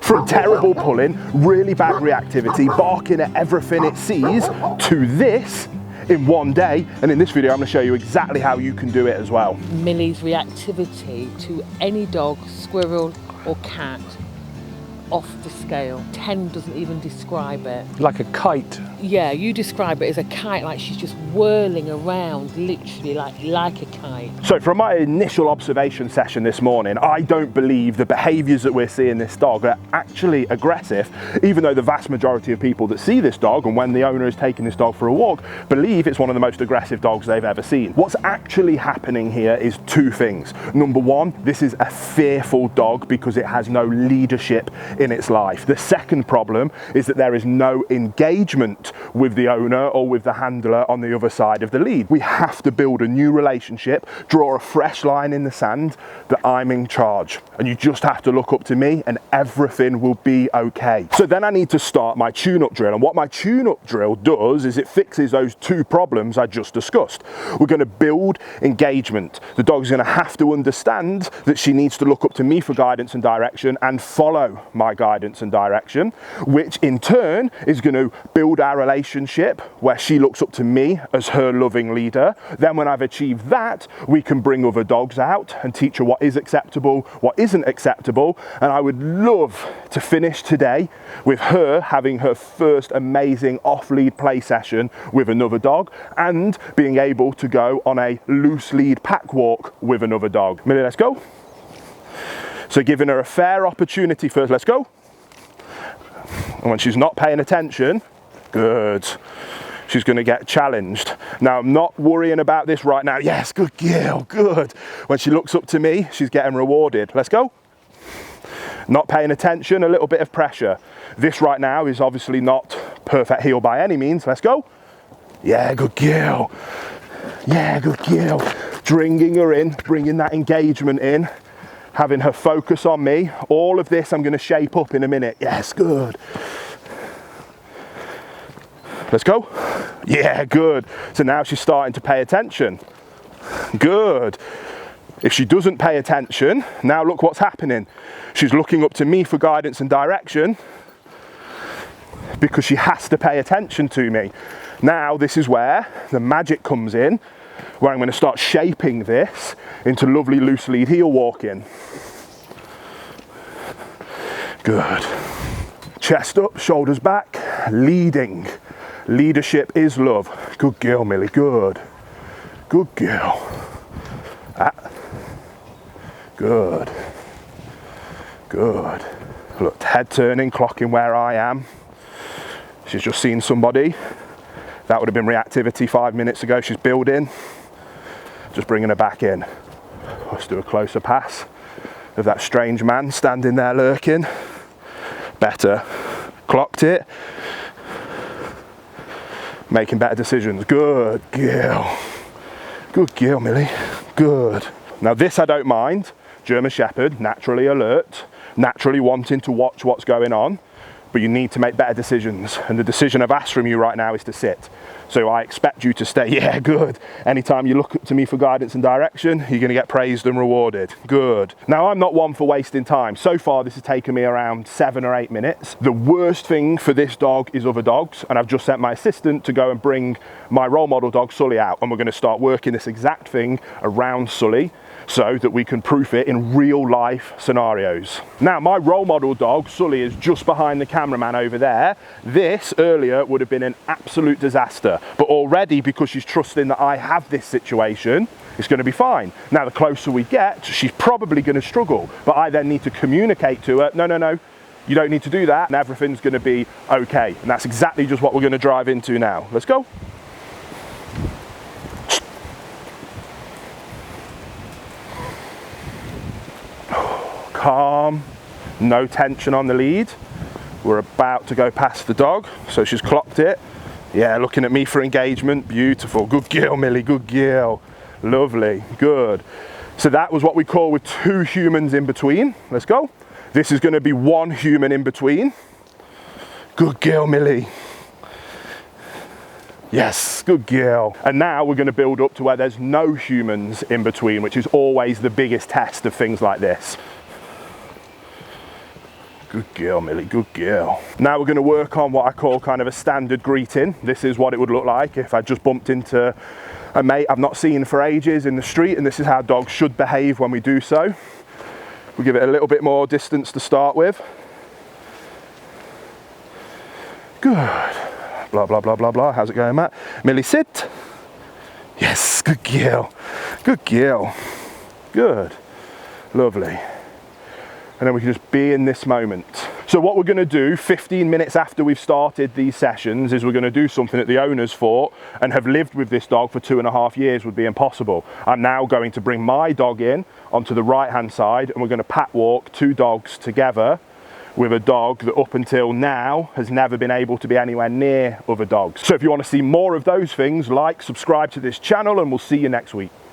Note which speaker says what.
Speaker 1: From terrible pulling, really bad reactivity, barking at everything it sees, to this in one day. And in this video, I'm going to show you exactly how you can do it as well.
Speaker 2: Millie's reactivity to any dog, squirrel or cat, off the scale. 10 doesn't even describe it.
Speaker 3: Like a kite.
Speaker 2: Yeah, you describe it as a kite, like she's just whirling around, literally like a kite.
Speaker 1: So from my initial observation session this morning, I don't believe the behaviours that we're seeing this dog are actually aggressive, even though the vast majority of people that see this dog, and when the owner is taking this dog for a walk, believe it's one of the most aggressive dogs they've ever seen. What's actually happening here is two things. Number one, this is a fearful dog because it has no leadership in its life. The second problem is that there is no engagement with the owner or with the handler on the other side of the lead. We have to build a new relationship, draw a fresh line in the sand that I'm in charge, and you just have to look up to me and everything will be okay. So then I need to start my tune-up drill, and what my tune-up drill does is it fixes those two problems I just discussed. We're going to build engagement. The dog's going to have to understand that she needs to look up to me for guidance and direction and follow my guidance and direction, which in turn is going to build our relationship where she looks up to me as her loving leader. Then when I've achieved that, we can bring other dogs out and teach her what is acceptable, what isn't acceptable. And I would love to finish today with her having her first amazing off-lead play session with another dog and being able to go on a loose lead pack walk with another dog. Millie, let's go. So giving her a fair opportunity first, let's go. And when she's not paying attention, good, she's going to get challenged. Now I'm not worrying about this right now. Yes, good girl, good. When she looks up to me, she's getting rewarded. Let's go. Not paying attention, a little bit of pressure. This right now is obviously not perfect heel by any means. Let's go. Yeah, good girl. Yeah, good girl. Bringing her in, bringing that engagement in, having her focus on me. All of this I'm going to shape up in a minute. Yes, good. Let's go. Yeah, good. So now she's starting to pay attention. Good. If she doesn't pay attention, now look what's happening. She's looking up to me for guidance and direction because she has to pay attention to me. Now this is where the magic comes in, where I'm going to start shaping this into lovely loose lead heel walking. Good. Chest up, shoulders back, leading. Leadership is love. Good girl, Millie, good. Good girl. Ah. Good. Good. Look, head turning, clocking where I am. She's just seen somebody. That would have been reactivity 5 minutes ago. She's building. Just bringing her back in. Let's do a closer pass of that strange man standing there lurking. Better. Clocked it. Making better decisions. Good girl. Good girl, Millie. Good. Now this I don't mind. German Shepherd, naturally alert, naturally wanting to watch what's going on, but you need to make better decisions. And the decision I've asked from you right now is to sit. So I expect you to stay. Yeah, good. Anytime you look up to me for guidance and direction, you're going to get praised and rewarded. Good. Now I'm not one for wasting time. So far this has taken me around 7 or 8 minutes. The worst thing for this dog is other dogs, and I've just sent my assistant to go and bring my role model dog Sully out, and we're going to start working this exact thing around Sully so that we can proof it in real life scenarios. Now my role model dog Sully is just behind the cameraman over there. This earlier would have been an absolute disaster, but already because she's trusting that I have this situation, it's going to be fine. Now the closer we get, she's probably going to struggle, but I then need to communicate to her, no, you don't need to do that, and everything's going to be okay. And that's exactly just what we're going to drive into now. Let's go. Calm, no tension on the lead. We're about to go past the dog, so she's clocked it. Yeah, looking at me for engagement. Beautiful. Good girl, Millie. Good girl. Lovely. Good. So that was what we call with 2 humans in between. Let's go. This is going to be 1 human in between. Good girl, Millie. Yes, good girl. And now we're going to build up to where there's no humans in between, which is always the biggest test of things like this. Good girl, Millie, good girl. Now we're going to work on what I call kind of a standard greeting. This is what it would look like if I just bumped into a mate I've not seen for ages in the street, and this is how dogs should behave when we do so. We'll give it a little bit more distance to start with. Good. Blah, blah, blah, blah, blah. How's it going, Matt? Millie, sit. Yes, good girl. Good girl. Good. Lovely. And then we can just be in this moment. So what we're going to do 15 minutes after we've started these sessions is we're going to do something that the owners thought and have lived with this dog for 2.5 years would be impossible. I'm now going to bring my dog in onto the right hand side, and we're going to pat walk 2 dogs together with a dog that up until now has never been able to be anywhere near other dogs. So if you want to see more of those things, like, subscribe to this channel, and we'll see you next week.